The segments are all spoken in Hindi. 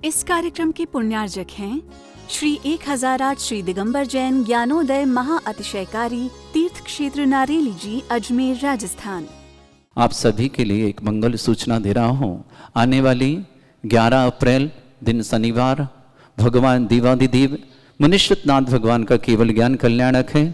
इस कार्यक्रम के पुण्यार्जक हैं श्री 1008 श्री दिगंबर जैन ज्ञानोदय महा अतिशयकारी तीर्थ क्षेत्र नारेली जी, अजमेर, राजस्थान। आप सभी के लिए एक मंगल सूचना दे रहा हूँ। आने वाली 11 अप्रैल दिन शनिवार भगवान देवाधिदेव मुनीश्वरनाथ भगवान का केवल ज्ञान कल्याणक है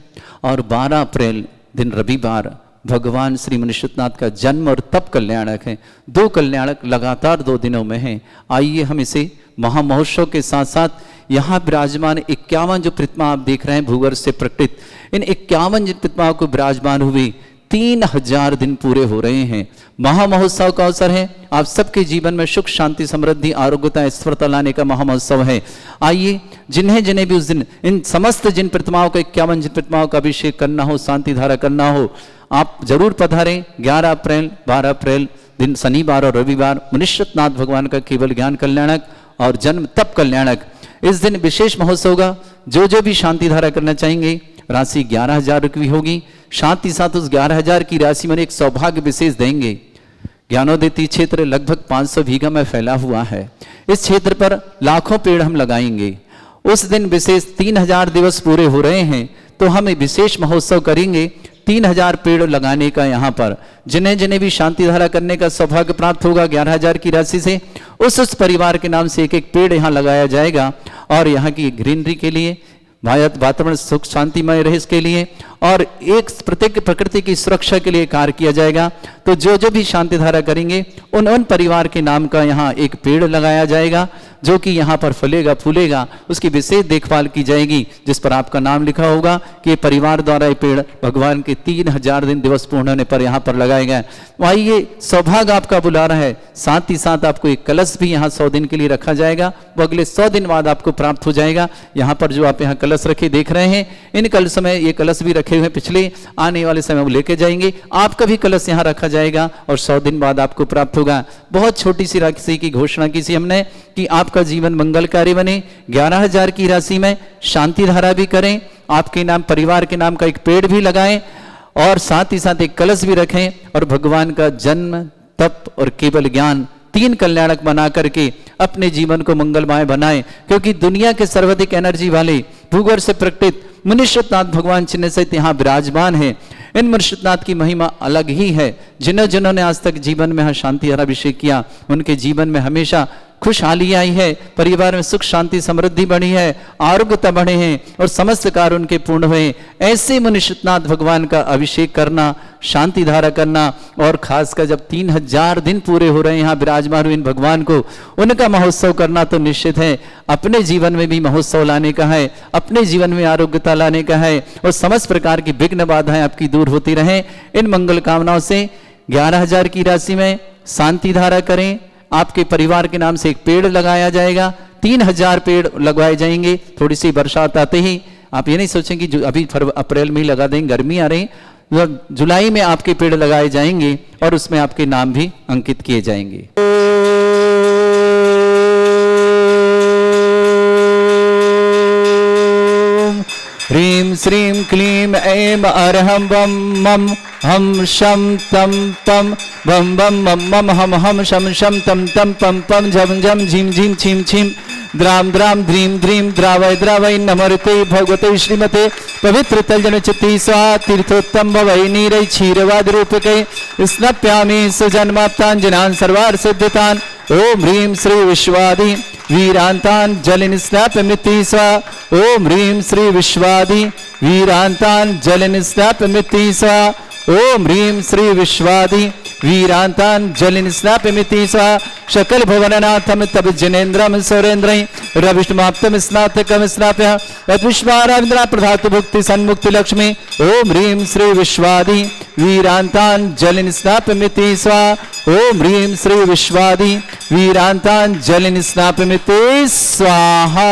और 12 अप्रैल दिन रविवार भगवान श्री मुनीश्वरनाथ का जन्म और तप कल्याणक है। दो कल्याणक लगातार 2 दिनों में हैं। आइए हम इसे महामहोत्सव के साथ साथ यहाँ विराजमान 51 जो प्रतिमा आप देख रहे हैं भूगर्भ से प्रकटित, इन 51 जिन प्रतिमाओं को विराजमान हुई 3000 दिन पूरे हो रहे हैं। महामहोत्सव का अवसर है। आप सबके जीवन में सुख शांति समृद्धि आरोग्यता ऐश्वर्यता लाने का महामहोत्सव है। आइए जिन्हें जिन्हें भी उस दिन इन समस्त जिन प्रतिमाओं का 51 जिन प्रतिमाओं का अभिषेक करना हो, शांति धारा करना हो, आप जरूर पधारें। 11 अप्रैल 12 अप्रैल दिन शनिवार और रविवार मुनीश्वरनाथ भगवान का केवल ज्ञान कल्याणक और जन्म तप कल्याणक। इस दिन विशेष महोत्सव होगा। जो भी शांति धारा करना चाहेंगे राशि 11,000 रुपये होगी। साथ ही साथ उस 11,000 की राशि में एक सौभाग्य विशेष देंगे। ज्ञानोदय क्षेत्र लगभग 500 बीघा में फैला हुआ है। इस क्षेत्र पर लाखों पेड़ हम लगाएंगे। उस दिन विशेष 3000 दिवस पूरे हो रहे हैं तो हम विशेष महोत्सव करेंगे 3000 पेड़ लगाने का। यहाँ पर जिन्हें जिन्हें भी शांति धारा करने का सौभाग्य प्राप्त होगा 11,000 की राशि से उस परिवार के नाम से एक पेड़ यहाँ लगाया जाएगा और यहाँ की ग्रीनरी के लिए, वातावरण सुख शांतिमय रहे इसके लिए और एक प्रत्येक प्रकृति की सुरक्षा के लिए कार्य किया जाएगा। तो जो भी शांति धारा करेंगे उन परिवार के नाम का यहाँ एक पेड़ लगाया जाएगा जो कि यहाँ पर फलेगा फूलेगा, उसकी विशेष देखभाल की जाएगी जिस पर आपका नाम लिखा होगा कि परिवार द्वारा ये पेड़ भगवान के 3000 दिन दिवस पूर्ण होने पर यहाँ पर लगाए गए। आइए सौभाग्य आपका बुला रहा है। साथ ही साथ आपको एक कलश भी यहाँ 100 दिन के लिए रखा जाएगा। वो अगले 100 दिन बाद आपको प्राप्त हो जाएगा। यहाँ पर जो आप यहाँ कलश रखे देख रहे हैं इन कलश में ये कलश भी रखे हुए पिछले आने वाले समय वो लेके जाएंगे। आपका भी कलश यहाँ रखा जाएगा और 100 दिन बाद आपको प्राप्त होगा। बहुत छोटी सी राशि की घोषणा की सी हमने कि आपका जीवन मंगलकारी बने। 11,000 की राशि में शांति धारा भी करें, आपके नाम परिवार के नाम का एक पेड़ भी लगाएं और साथ ही साथ एक कलश भी रखें और भगवान का जन्म तप और केवल ज्ञान 3 कल्याणक बना करके अपने जीवन को मंगलमय बनाएं। क्योंकि दुनिया के सर्वाधिक एनर्जी वाले भूगर्भ से प्रकटित मुनीश्वरनाथ भगवान चिन्ह सहित यहाँ विराजमान है। इन मुनीश्वरनाथ की महिमा अलग ही है। जिन्होंने आज तक जीवन में शांति धारा अभिषेक किया उनके जीवन में हमेशा खुशहाली आई है, परिवार में सुख शांति समृद्धि बढ़ी है, आरोग्यता बढ़े हैं और समस्त कार्य उनके पूर्ण हुए। ऐसे मुनीश्वरनाथ भगवान का अभिषेक करना, शांति धारा करना और खासकर जब 3000 दिन पूरे हो रहे हैं यहाँ विराजमान हुए इन भगवान को, उनका महोत्सव करना तो निश्चित है। अपने जीवन में भी महोत्सव लाने का है, अपने जीवन में आरोग्यता लाने का है और समस्त प्रकार की विघ्न बाधाएं आपकी दूर होती रहें। इन मंगल कामनाओं से 11,000 की राशि में शांति धारा करें। आपके परिवार के नाम से एक पेड़ लगाया जाएगा। 3000 पेड़ लगवाए जाएंगे। थोड़ी सी बरसात आते ही आप ये नहीं सोचें कि अभी अप्रैल में ही लगा देंगे, गर्मी आ रही, जुलाई में आपके पेड़ लगाए जाएंगे और उसमें आपके नाम भी अंकित किए जाएंगे। ह्रीं श्रीं क्लीं ऐं अरहं वं मं हम शम तम तम बम बम मम मम हम हम शम शम तम तम पम पम झम झम झिम झिम छिम छिम द्राम द्राम ध्रीम ध्रीम द्रावय द्रावय नमर्ते भगवते श्रीमते पवित्र तलजन चित्ती स्वा तीर्थोत्तम भवै नीरै क्षीरवाद रूपके स्नप्यामि सुजन्माप्तांजनान् सर्वार्थ सिद्धितान्। ओम ह्रीं श्री विश्वादि वीरांतान् जलिन स्नापमिति स्वा। ओम ह्रीं श्री विश्वादि वीरांतान् जलिन स्नापमिति स्वा। ओम ह्रीं श्री विश्वादि वीरांतान् जलिन स्नापमिति स्वा। शकल भुवननाथम तब जनेन्द्रम सुरेन्द्रं रविष्माप्तम स्नातकम स्नाप्य तद्विश्वाराविंद्रा प्रधातु भुक्ति सन्मुक्ति लक्ष्मी। ओम ह्रीं श्री विश्वादि वीरांतान् जलिन स्नापमिति स्वा। ओम ह्रीं श्री विश्वादि वीरांतान् जलिन स्नापमिति स्वाहा।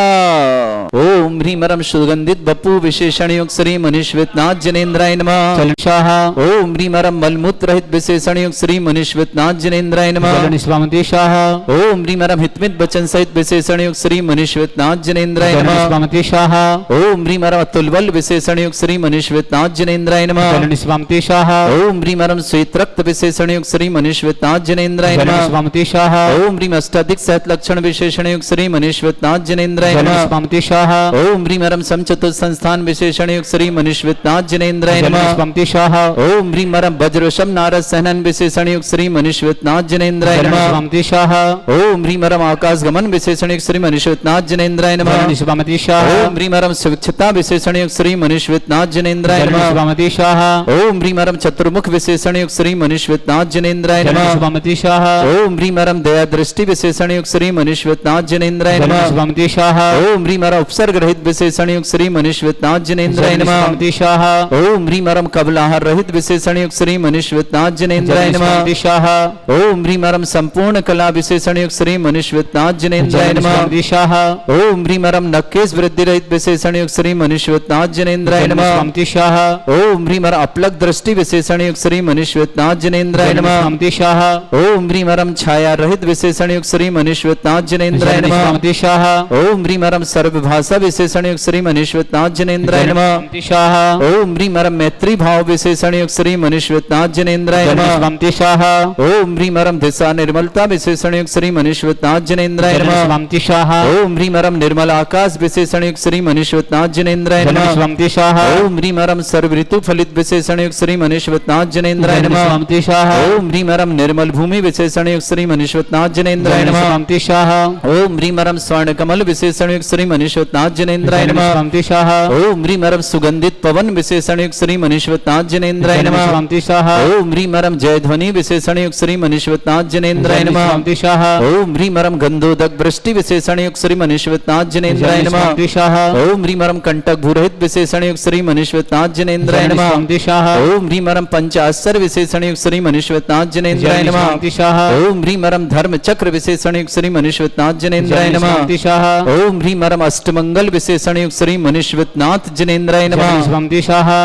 ओम ह्रीं रम सुगंधित बपू विशेषण युक्त श्री मुनीश्वरनाथ जनेन्द्राय नमः। स्वाहा। ओम ह्रीं रम मलमूत्र रहित विशेषण युक्त श्री मनीश्वतनाथ जनेन्द्राय नमः। जल निष्पामति स्वाहा। ओम ह्रीं मरम हितमित वचन सहित विशेषण युक्त श्री मनीश्वतनाथ जनेन्द्राय जल नमः। निष्पामति स्वाहा। ओम ह्रीं मरम अतुल बल विशेषण युक्त श्री मनीश्वतनाथ जनेन्द्राय नमः। जल निष्पामति स्वाहा। ओम ह्रीं मरम श्वेत रक्त विशेषण युक्त श्री मनीश्वतनाथ जनेन्द्राय जल नमः। निष्पामति स्वाहा। ओम ह्रीं अष्टाधिक सहत लक्षण विशेषण युक्त श्री मनीश्वतनाथ जनेन्द्राय जल नमः। निष्पामति स्वाहा। ओम ह्रीं मरम समचतुर संस्थान विशेषण युक्त श्री मनीश्वतनाथ जनेन्द्राय जल नमः। निष्पामति स्वाहा। ओम ह्रीं मरम वज्रशम नारद सहनन विशेषण युक्त श्री मनीश्वतनाथ जनेन्द्राय जल नमः। निष्पामति स्वाहा। ओम ह्रीं मरम आकाश गमन विशेषण युक्त श्री मनीश्वतनाथ जनेन्द्राय जल नमः। निष्पामति स्वाहा। ओम ह्रीं मरम सुविक्षता विशेषण युक्त श्री मनीश्वतनाथ जनेन्द्राय जल नमः। निष्पामति स्वाहा। ओम ह्रीं मरम चतुर्मुख विशेषण युक्त श्री मनीश्वतनाथ जनेन्द्राय जल नमः। निष्पामति स्वाहा। ओम ह्रीं मरम दया दृष्टि विशेषण युक्त श्री मनीश्वतनाथ जनेन्द्राय जल नमः। निष्पामति स्वाहा। ओम ह्रीं मरम उपसर्ग रहित विशेषण युक्त श्री मनीश्वतनाथ जनेन्द्राय जल नमः। निष्पामति स्वाहा। ओम ह्रीं मरम कबलाहार रहित विशेषण युक्त श्री मनीश्वतनाथ जनेन्द्राय जल नमः। निष्पामति स्वाहा। ओम ह्रीं मरम संपूर्ण कला विशेषण युक्त श्री मनीश्वतनाथ जनेन्द्राय जल नमः। निष्पामति स्वाहा। ओम ह्रीं मरम नक्केश वृद्धि रहित विशेषण युक्त श्री मनीश्वतनाथ जनेन्द्राय जल नमः। निष्पामति स्वाहा। ओम ह्रीं मरम अपलक दृष्टि विशेषण युक्त श्री मनीश्वतनाथ जनेन्द्राय जल नमः। निष्पामति स्वाहा। ओम ह्रीं मरम छाया रहित विशेषण युक्त श्री मनीश्वतनाथ जनेन्द्राय जल नमः। निष्पामति स्वाहा। ओम ह्रीं मरम सर्वभाषा विशेषण युक्त श्री मनीश्वतनाथ जनेन्द्राय जल नमः। निष्पामति स्वाहा। ओम ह्रीं मरम मैत्री भाव विशेषण युक्त श्री मनीश्वतनाथ जनेन्द्राय जल नमः। निष्पामति स्वाहा। ओम ह्रीं मरम दिशा निर्मलता विशेषण युक्त श्री मनीश्वतनाथ जनेन्द्राय जल नमः। निष्पामति स्वाहा। ओम ह्रीं मरम निर्मल आकाश विशेषण युक्त श्री मनीश्वतनाथ जनेन्द्राय जल नमः। निष्पामति स्वाहा। ओम ह्रीं मरम सर्व ऋतु फलित विशेषण युक्त श्री मनीश्वतनाथ जनेन्द्राय जल नमः। निष्पामति स्वाहा। ओम ह्रीं मरम निर्मल भूमि विशेषण युक्त श्री मनीश्वतनाथ जनेन्द्राय जल नमः। निष्पामति स्वाहा। ओम ह्रीं मरम स्वर्ण कमल विशेषण युक्त श्री मनीश्वतनाथ जनेन्द्राय जल नमः। निष्पामति स्वाहा। ओम ह्रीं मरम सुगंधित पवन विशेषण युक्त श्री मनीश्वतनाथ जनेन्द्राय जल नमः। निष्पामति स्वाहा। ओम ह्रीं मरम जय ध्वनि विशेषण युक्त श्री मनीश्वतनाथ जनेन्द्राय जल नमः। निष्पामति स्वाहा। ओम ह्रीं मरम गंधोदक वृष्टि विशेषण युक्त श्री मनीश्वतनाथ जनेन्द्राय जल नमः। निष्पामति स्वाहा। ओम ह्रीं मरम कंटक भूरहित विशेषण युक्त श्री मनीश्वतनाथ जनेन्द्राय जल नमः। निष्पामति स्वाहा। ओम ह्रीं मरम पंचाश्चर्य विशेषण युक्त श्री मनीश्वतनाथ जनेन्द्राय जल नमः। निष्पामति स्वाहा। ओम ह्रीं मरम धर्म चक्र विशेषण युक्त श्री मनीश्वतनाथ जनेन्द्राय जल नमः। निष्पामति स्वाहा। ओम ह्रीं मरम अष्टमंगल विशेषण युक्त श्री मनीश्वतनाथ जनेन्द्राय जल नमः। निष्पामति स्वाहा।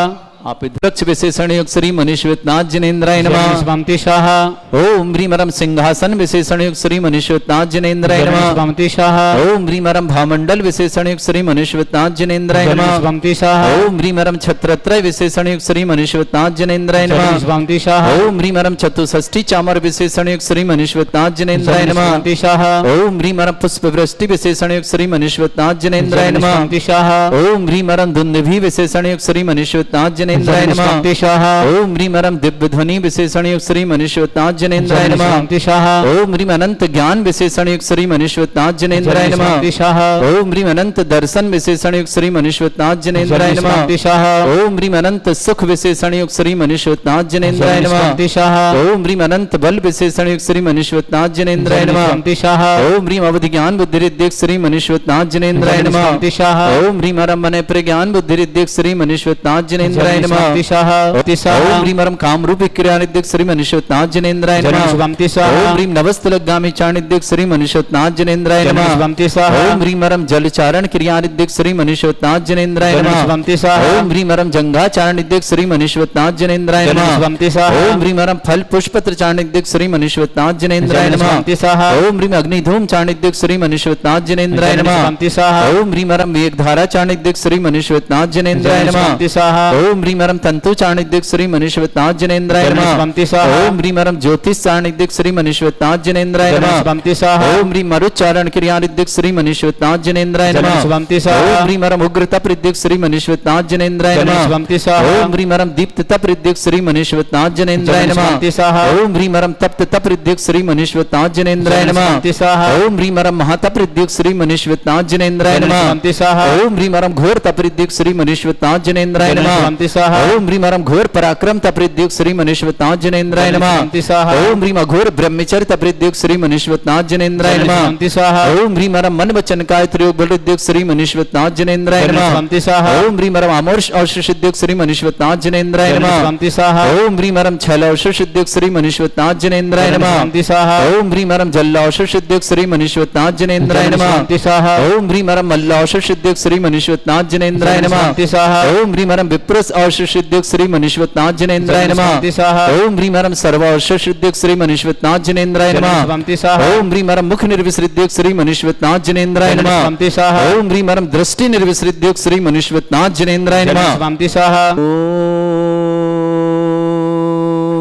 आप वृक्ष विशेषण युक्त श्री मनीश्वतनाथ जनेन्द्राय जल नमः। निष्पामति स्वाहा। ओम ह्रीं मरम सिंहासन विशेषण युक्त श्री मनीश्वतनाथ जनेन्द्राय जल नमः। निष्पामति स्वाहा। ओम ह्रीं मरम भामंडल विशेषण युक्त श्री मनीश्वतनाथ जनेन्द्राय जल नमः। निष्पामति स्वाहा। ओम ह्रीं मरम छत्रत्रय विशेषण युक्त श्री मनीश्वतनाथ जनेन्द्राय जल नमः। निष्पामति स्वाहा। ओम ह्रीं मरम चतुष्षष्ठी चामर विशेषण युक्त श्री मनीश्वतनाथ जनेन्द्राय जल नमः। निष्पामति स्वाहा। ओम ह्रीं मरम पुष्प वृष्टि विशेषण युक्त श्री मनीश्वतनाथ जनेन्द्राय जल नमः। निष्पामति स्वाहा। ओम ह्रीं मरम दुंदुभि विशेषण युक्त श्री मनीश्वतनाथ जनेन्द्राय जल नमः। निष्पामति स्वाहा। ओम ह्रीं मरम दिव्य ध्वनि विशेषण युक्त श्री मनीश्वतनाथ जनेन्द्राय जल नमः। निष्पामति स्वाहा। ओम ह्रीं अनंत ज्ञान विशेषण युक्त श्री मनीश्वतनाथ जनेन्द्राय जल नमः। निष्पामति स्वाहा। ओम ह्रीं अनंत दर्शन विशेषण युक्त श्री मनीश्वतनाथ जनेन्द्राय जल नमः। निष्पामति स्वाहा। ओम ह्रीं अनंत सुख विशेषण युक्त श्री मनीश्वतनाथ जनेन्द्राय जल नमः। निष्पामति स्वाहा। ओम ह्रीं अनंत बल विशेषण युक्त श्री मनीश्वतनाथ जनेन्द्राय जल नमः। निष्पामति स्वाहा। ओम ह्रीं अवधि ज्ञान बुद्धि रिद्धिक श्री मनीश्वतनाथ जनेन्द्राय जल नमः। निष्पामति स्वाहा। ओम ह्रीं मरम मन प्रज्ञान बुद्धि रिद्धिक श्री मनीश्वतनाथ जनेन्द्राय जल नमः। निष्पामति स्वाहा। ओम ह्रीं मरम कामरूप क्रिया निद्धिक श्री मनीश्वतनाथ जनेन्द्राय जल नमः। निष्पामति स्वाहा। ओम ह्रीं नवस्तलगामी चाणिद्धिक श्री मनीश्वतनाथ जनेन्द्राय जल नमः। निष्पामति स्वाहा। ओम ह्रीं मरम जलचारण क्रिया निद्धिक श्री मनीश्वतनाथ जनेन्द्राय जल नमः। निष्पामति स्वाहा। ओम ह्रीं मरम जंगा चाणिद्धिक श्री मनीश्वतनाथ जनेन्द्राय जल नमः। निष्पामति स्वाहा। ओम ह्रीं मरम फल पुष्पत्र चाणिद्धिक श्री मनीश्वतनाथ जनेन्द्राय जल नमः। निष्पामति स्वाहा। ओम ह्रीं अग्निधूम चाणिद्धिक श्री मनीश्वतनाथ जनेन्द्राय जल नमः। निष्पामति स्वाहा। ओम ह्रीं मरम मेघधारा चाणिद्धिक श्री मनीश्वतनाथ जनेन्द्राय जल नमः। निष्पामति स्वाहा। ओम ह्रीं मरम तंतु चाणिद्धिक श्री मनीश्वतनाथ जनेन्द्राय जल नमः। निष्पामति स्वाहा। ओम ह्रीं मरम ज्योतिष चाणिद्धिक श्री मनीश्वतनाथ जनेन्द्राय जल नमः। निष्पामति स्वाहा। ओम ह्रीं मरुच्चारण क्रियानिद्धिक श्री मनीश्वतनाथ जनेन्द्राय जल नमः। निष्पामति स्वाहा। ओम ह्रीं मरम उग्र तप रिद्धिक श्री मनीश्वतनाथ जनेन्द्राय जल नमः। निष्पामति स्वाहा। ओम ह्रीं मरम दीप्त तप रिद्धिक श्री मनीश्वतनाथ जनेन्द्राय जल नमः। निष्पामति स्वाहा। ओम ह्रीं मरम तप्त तप रिद्धिक श्री मनीश्वतनाथ जनेन्द्राय जल नमः। निष्पामति स्वाहा। ओम ह्रीं मरम महातप रिद्धिक श्री मनीश्वतनाथ जनेन्द्राय जल नमः। निष्पामति स्वाहा। ओम ह्रीं मरम घोर तप रिद्धिक श्री मनीश्वतनाथ जनेन्द्राय जल नमः। निष्पामति स्वाहा। ओम ह्रीं मरम घोर पराक्रम तप रिद्धिक श्री मनीश्वतनाथ जनेन्द्राय जल नमः। निष्पामति स्वाहा। ओम ह्रीं अघोर ब्रह्मचर्य तप रिद्धिक श्री मनीश्वतनाथ जनेन्द्राय जल नमः। निष्पामति स्वाहा। ओम ह्रीं मरम मन वचन काय त्रियोग बल रिद्धिक श्री मनीश्वतनाथ जनेन्द्राय जल नमः। निष्पामति स्वाहा। ओम ह्रीं मरम अमोर्ष औष सिद्धिक श्री मनीश्वतनाथ जनेन्द्राय जल नमः। निष्पामति स्वाहा। ओम ह्रीं मरम छल औष सिद्धिक श्री मनीश्वतनाथ जनेन्द्राय जल नमः। निष्पामति स्वाहा। ओम ह्रीं मरम जल्लाऔष सिद्धिक श्री मनीश्वतनाथ जनेन्द्राय जल नमः। निष्पामति स्वाहा। ओम ह्रीं मरम मल्लाऔष सिद्धिक श्री मनीश्वतनाथ जनेन्द्राय जल नमः। निष्पामति स्वाहा। ओम ह्रीं मरम विप्रस सर्वाश्रसिद्युक्त श्री मनीश्वतनाथ जनेन्द्राय नमः। जन्मस्वंति स्वाहा। ओम ह्रीं हरम सर्वाश्रसिद्युक्त श्री मनीश्वतनाथ जनेन्द्राय नमः। जन्मस्वंति स्वाहा। ओम ह्रीं हरम मुख निर्विसृद्युक्त श्री मनीश्वतनाथ जनेन्द्राय नमः। जन्मस्वंति स्वाहा। ओम ह्रीं हरम दृष्टि निर्विसृद्युक्त श्री मनीश्वतनाथ जनेन्द्राय नमः। जन्मस्वंति स्वाहा।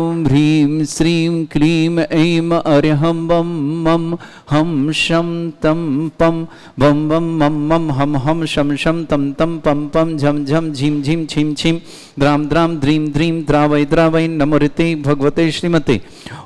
ओम ह्रीं श्रीं क्लीं ऐं अर्हं वं मं हम शं तं पं वं वं मं मं हम शं शं तं तं पं पं झं झं झीं झीं छीं छीं द्रां द्रां द्रीं द्रीं द्रावै द्रावै नमोरिते भगवते श्रीमते।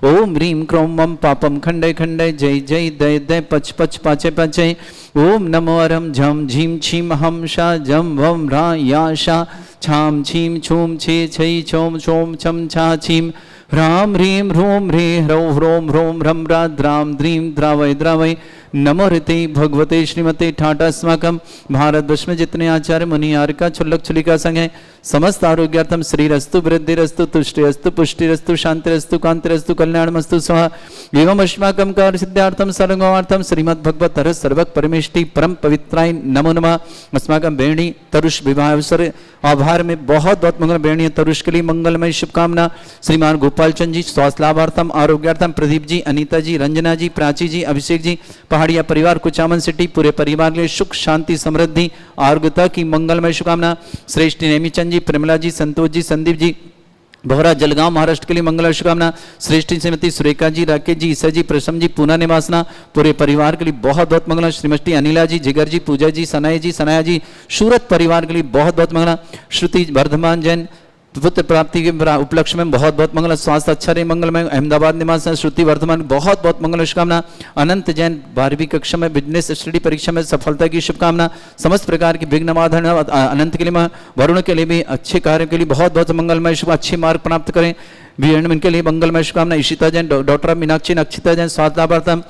ओम ह्रीं क्रों मं पापं खण्डय खण्डय जय जय दय दय पच पच पाचय पाचय। ओम नमो अरं झं झीं छीं हम शा जं वं रा या शा छां छीं छूं छे छै छौं छौं छं छा छीं ह्रां ह्रीं ह्रूं ह्रे ह्रौं ह्रौं ह्रौं ह्रं ह्रा द्रां द्रीं द्रावै द्रावै नमो ऋते भगवते श्रीमते। ठाटा अस्माकं भारतवर्ष में जितने आचार्य मुनि आर्का छुल्लक छुलिका संघ है समस्त आरोग्यार्थम श्रीरस्तु वृद्धिरस्तु तुष्टिरस्तु पुष्टिरस्तु शांतिरस्तु कांतिरस्तु कल्याणमस्तु स्वाहा। एवं अस्माकं कार्य सिद्धार्थम सर्वगौर्थम श्रीमद् भगवत हर सर्वक परमेष्टि परम पवित्राय नमो नमः। अस्माकं बेणी तरुष विवाह अवसर आभार में बहुत बहुत मंगल। बेणी तरुष के लिए मंगलमय शुभकामना। श्रीमान गोपाल चंद जी स्वास्थ्य लाभार्थम आरोग्यार्थम प्रदीप जी अनीता जी रंजना जी प्राची जी अभिषेक जी पहाड़िया परिवार कुचामन सिटी पूरे परिवार के लिए सुख शांति समृद्धि आरोग्यता की मंगलमय शुभकामना। श्रेष्ठ नेमी चंद जी प्रेमला जी संतोष जी संदीप जी बोहरा जलगांव महाराष्ट्र के लिए मंगल शुभकामना। श्रेष्ठ श्रीमती सुरेखा जी राकेश जी ईसा जी प्रसम जी पूना निवासना पूरे परिवार के लिए बहुत बहुत मंगला। श्रीमती अनिला जी जिगर जी पूजा जी सनाया जी सूरत परिवार के लिए बहुत बहुत मंगला। श्रुति वर्धमान जैन पुत्र प्राप्ति के उपलक्ष्य में बहुत बहुत मंगल। स्वास्थ्य अच्छा रहे मंगलमय। अहमदाबाद निवास श्रुति वर्धमान बहुत बहुत मंगल शुभकामना। अनंत जैन 12वीं कक्षा में बिजनेस स्टडी परीक्षा में सफलता की शुभकामना। समस्त प्रकार की विघ्न बाधा अनंत के लिए वरुण के लिए भी अच्छे कार्य के लिए बहुत बहुत मंगलमय शुभ अच्छे मार्ग प्राप्त करें। इनके लिए मंगलमय शुभकामना। ईशिता जैन डॉक्टर मीनाक्षी नक्षिता जैन स्वास्थ्य लाभार्थम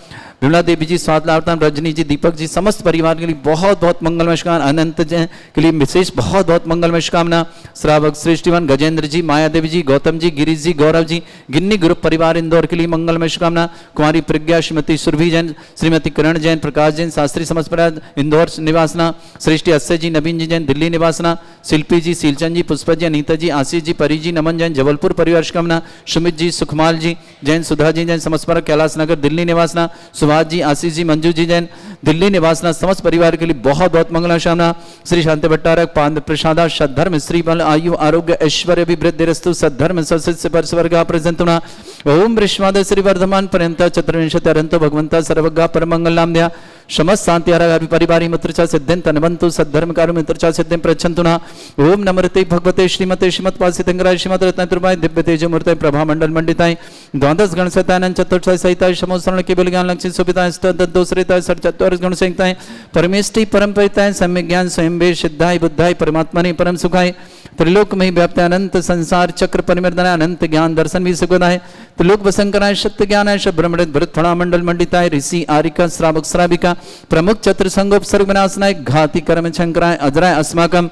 विमला देवी जी स्वास्थ्य लाभार्थम रजनी जी दीपक जी समस्त परिवार के लिए बहुत बहुत मंगलमय शुभकामना। अनंत जैन के लिए विशेष बहुत बहुत मंगलमय शुभकामना। श्रावक श्रेष्ठीवन गजेंद्र जी माया देवी जी गौतम जी गिरीश जी गौरव जी गिन्नी ग्रुप परिवार इंदौर के लिए मंगलमय शुभकामना। कुमारी प्रज्ञा श्रीमती सुरभि जैन श्रीमती किरण जैन प्रकाश जैन शास्त्री समस्त परिवार इंदौर निवासना। श्रेष्ठी अस्य जी नवीन जी जैन दिल्ली निवासना। शिल्पी जी सीलचंद जी पुष्पा जी अनीता जी आशीष जी परी जी नमन जैन जबलपुर परिवार शुभकामना। सुमित जी सुखमाल जी जैन सुधा जी जैन समस्त परिवार कैलाश नगर दिल्ली निवासना। सुभाष जी आशीष जी मंजू जी जैन दिल्ली निवासना समस्त परिवार के लिए बहुत बहुत मंगल कामना। श्री शांति भट्टारक पाद प्रसादा सद्धर्म श्री बल आयु आरोग्य ऐश्वर्य अभिवृद्धिरस्तु सद्धर्म सस्य परस्वर्गा प्रजंतुना। ओम विश्वाद श्री वर्धमान पर्यंत चतुर्विंशति अरंतो भगवंता सर्वगा परमंगल नाम दिया समस्त शांति आराग परिवारी मित्रचा सिद्धिं तनवंतु सद्धर्म कारु मित्रचा सिद्धिं प्रच्छन्तुना। ओम नमस्ते भगवते श्रीमते श्रीमत्पासितंगराय श्रीमत रत्नतुर्भाय दिव्य तेज मूर्ते प्रभा मंडल मंडिताय द्वादश गण सतानंद चतुर्थाय सहिताय समोसरण केवल ज्ञान लक्ष्य सुविताय दोसरिताय चतुर्थ गण संहिताय परमेष्टि परम परिताय सम्यक ज्ञान स्वयं वे सिद्धाय बुद्धाय परमात्मने परम सुखाय त्रिलोक में व्याप्त अनंत संसार चक्र परिमर्दनाय अनंत ज्ञान दर्शन भी सुखदाय त्रिलोक वसंकराय सत्य ज्ञानाय ब्रह्मणित भरत फणा मंडल मंडिताय ऋषि आरिका श्रावक श्राविका प्रमुख चतुर संगोपसर्ग विनाशनाय घाती कर्म शंकराय अजराय अस्माकम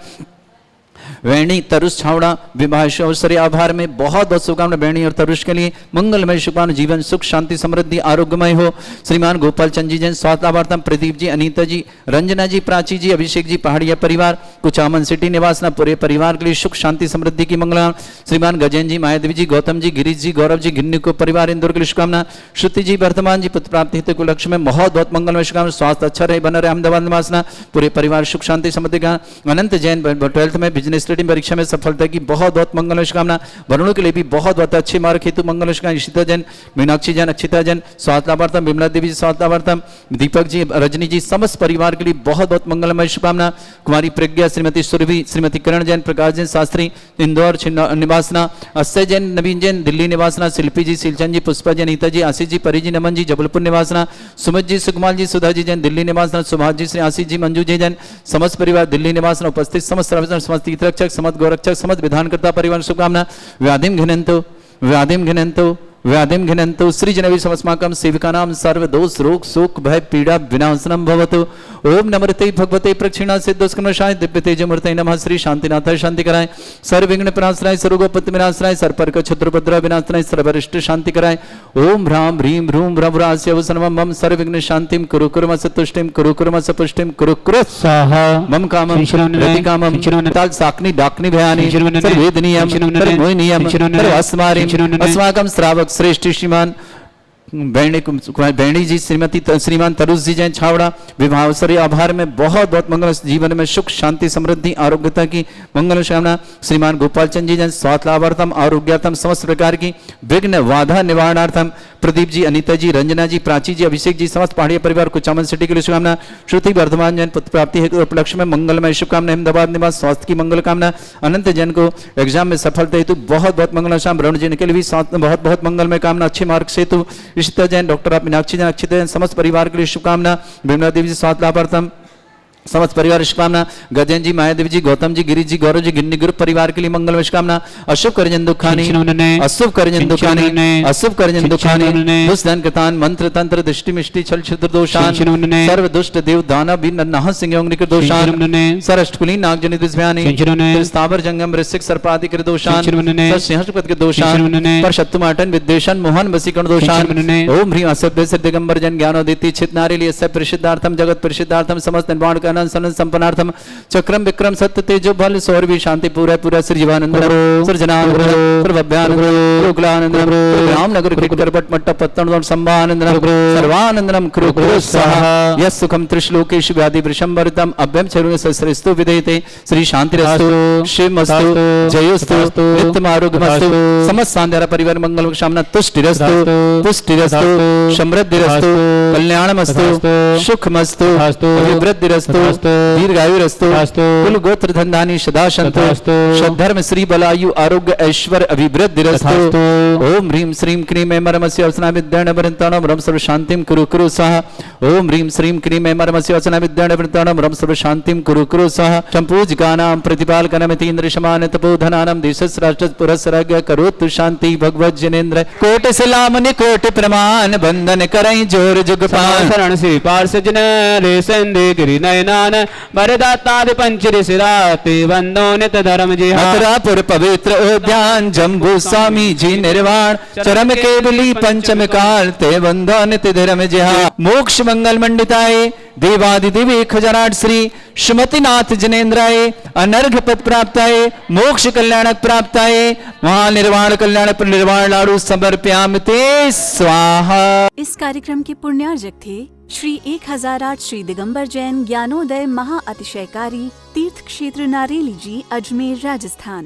वेणी तरुष छावड़ा विवाह अवसर आभार में बहुत बहुत शुभकामना। वेणी और तरुष के लिए मंगलमय शुभकामना जीवन सुख शांति समृद्धि आरोग्यमय हो। श्रीमान गोपाल चंद जी जैन स्वास्थ्य लाभार्थम प्रदीप जी अनीता जी रंजना जी प्राची जी अभिषेक जी पहाड़िया परिवार कुचामन सिटी निवासना पूरे परिवार के लिए सुख शांति समृद्धि की मंगला। श्रीमान गजेंद्र जी मायादेवी जी गौतम जी गिरीश जी गौरव जी गिन्नी को परिवार इंदौर के लिए शुभकामना। श्रुति जी वर्तमान जी पुत्र प्राप्ति हेतु लक्ष्य में बहुत बहुत मंगलमय शुभकामना। स्वास्थ्य अच्छा रहे बना रहे अहमदाबाद निवासना पूरे परिवार सुख शांति समृद्धि का। अनंत जैन 12th में बिजनेस स्टडी परीक्षा में सफलता की बहुत बहुत मंगल शुभकामना। वरुणों के लिए भी बहुत बहुत अच्छे मार्ग हेतु मंगल शुभकामना। ईशिता जैन मीनाक्षी जैन अक्षिता जैन स्वास्थ्य लाभार्थम विमला देवी जी स्वास्थ्य लाभार्थम दीपक जी रजनी जी समस्त परिवार के लिए बहुत बहुत मंगलमय शुभकामना। कुमारी प्रज्ञा श्रीमती सुरभि श्रीमती किरण जैन प्रकाश जैन शास्त्री इंदौर निवासना। अस्य जैन नवीन जैन दिल्ली निवासना। शिल्पी जी सीलचंद जी पुष्पा जी अनीता जी आशीष जी परी जी नमन जी जबलपुर निवासना। सुमित जी सुकुमाल जी सुधा जी जैन दिल्ली निवासना। सुभाष जी श्री आशीष जी मंजू जी जैन समस्त परिवार दिल्ली निवासना। उपस्थित समस्त समस्त तीर्थरक्षक समस्त गौरक्षक समस्त विधानकर्ता परिवार शुभकामना। व्याधिम घिनंतो व्याधिम घिनंतु सृजनवि समस्माकं सेविकानां सर्व दोष रोग शोक भय पीड़ा विनाशनम भवतु। ओम नमस्ते भगवते प्रक्षिणा सिद्धस्कर्मशाय दिव्य तेजमूर्तये नमः। श्री शांतिनाथाय शांति कराय, सर्व विघ्न प्रणाशनाय, सर्वोपत्ति विनाशनाय, सर्पर्क छत्रपद्र विनाशनाय, सर्वरिष्ट शांति कराय। ओम ह्रां ह्रीं ह्रूं भ्रभ्रास्य सर्वं मम सर्व विघ्न शांतिम कुरु कुर्मस तुष्टिम कुरु कुर्मस पुष्टिम कुरु कुरु स्वाहा मम कामम रति कामम ताल साकनी डाकनी भयानि सर्वेदनीयम सर्वमोहिनीयम सर्वास्मारिम अस्माकं श्रावक श्रेष्ठ श्रीमान बैणी जी श्रीमान तरुष जी जैन छावड़ा विवाह अवसर आभार में बहुत बहुत मंगल, जीवन में सुख शांति समृद्धि आरोग्यता की मंगल कामना। श्रीमान गोपाल चंद जी जैन स्वास्थ्य लाभार्थम आरोग्यार्थम समस्त प्रकार की विघ्न बाधा निवारणार्थम। प्रदीप जी, अनीता जी, रंजना जी, प्राची जी, अभिषेक जी, समस्त पहाड़िया परिवार कुचामन सिटी के लिए शुभकामना। श्रुति वर्धमान जैन पुत्र प्राप्ति हेतु उपलक्ष्य में मंगलमय शुभकामना। अहमदाबाद निवास स्वास्थ्य की मंगल कामना। अनंत जैन को एग्जाम में सफलता हेतु बहुत बहुत मंगल शाम। वरुण जैन के लिए भी बहुत बहुत मंगलमय कामना, अच्छे मार्क्स हेतु। ईशिता जैन, डॉक्टर आप मीनाक्षी जैन, अक्षित जैन, समस्त परिवार के लिए शुभकामना। विमला देवी जी स्वास्थ्य लाभार्थम समस्त परिवार शुभकामना। गजेन जी, मायादेवी जी, गौतम जी, गिरीश जी, गौरव जी, गिन्नी ग्रुप परिवार के लिए मंगल शुभकामना। अशुभ करजन दुखानी, अशुभ करजन दुखानी, अशुभ करजन दुखानी, दुष्धन कृतान मंत्र तंत्र दृष्टि मिष्टि छल छिद्र दोषान, सर्व दुष्ट देव दानव भी नन्नाह सिंह निकृत दोषान, सरष्टकुली नागजनि दुष्भयानि, स्थावर जंगम ऋषिक सर्पादि कृत दोषान, सिंहस्पत के दोषान, पर शत्रुमाटन विद्वेषण मोहन वसीकरण दोषान। ओम ह्रीं असभ्य दिगंबर जन ज्ञानोदिति छित नारी लिए सब परिषिद्धार्थम जगत परिषिद्धार्थम समस्त निर्माण का संपन्नार्थम चक्रम विक्रम सत्य तेजो बल सौरभि शांति पूरा पूरा सृजीवानंद सृजनानंद सर्वभ्यानंद रुग्लानंद रामनगर करपट मट्ट पत्तन संभानंद सर्वानंदनम कृ स्वाहा। यस सुखम त्रिश्लोकेश व्याधि वृषंभरितम अभ्यम चरुण सस्रस्तु विदेते। श्री शांतिरस्तु शिवमस्तु जयोस्तु नित्यमारोग्यमस्तु। समस्त सांध्यारा परिवार मंगल कामना। तुष्टिरस्तु पुष्टिरस्तु समृद्धिरस्तु कल्याणमस्तु सुखमस्तु अभिवृद्धिरस्तु दीर्घायुरस्तु कुल गोत्र धनधानी सदा संतो सद्धर्म श्री बलायु आरोग्य ऐश्वर्य अभिवृद्धिरस्तु। ओम ह्रीं श्रीं क्रीं ऐमरमस्य वसना विद्याण वृंताणम रम सर्व शांतिम कुरु कुरु स्वाहा। ओम ह्रीं श्रीं क्रीं ऐमरमस्य वसना विद्याण वृंताणम रम सर्व शांतिम कुरु कुरु स्वाहा। संपूजकानां प्रतिपालकनमितीन्द्र समान तपोधनानां देशस् राष्ट्र पुरस्सरग करोतु शांति भगवत जनेन्द्र। कोटि सलामनि कोटि प्रमाण बंधन करई जोर जुगपान शरण श्री पार्ष जन रे संदे गिरि नयनान वरदातादि पंचरि सिराते वंदो नित धर्म जी। मथुरापुर पवित्र उद्यान जम्बू स्वामी जी निर्वाण चरम केवली पंचम काल ते वंदो नित धर्म जिहा। मोक्ष मंगल मंडिताय देवादि दिव्य खजराट श्री सुमतिनाथ जनेन्द्राय अनर्घ पद प्राप्ताय मोक्ष कल्याणक प्राप्ताय महानिर्वाण कल्याण पर निर्वाण लाडू समर्पयामि स्वाहा। इस कार्यक्रम के पुण्यार्जक थे श्री 1008 श्री दिगंबर जैन ज्ञानोदय महा अतिशयकारी तीर्थ क्षेत्र नारेली जी, अजमेर, राजस्थान।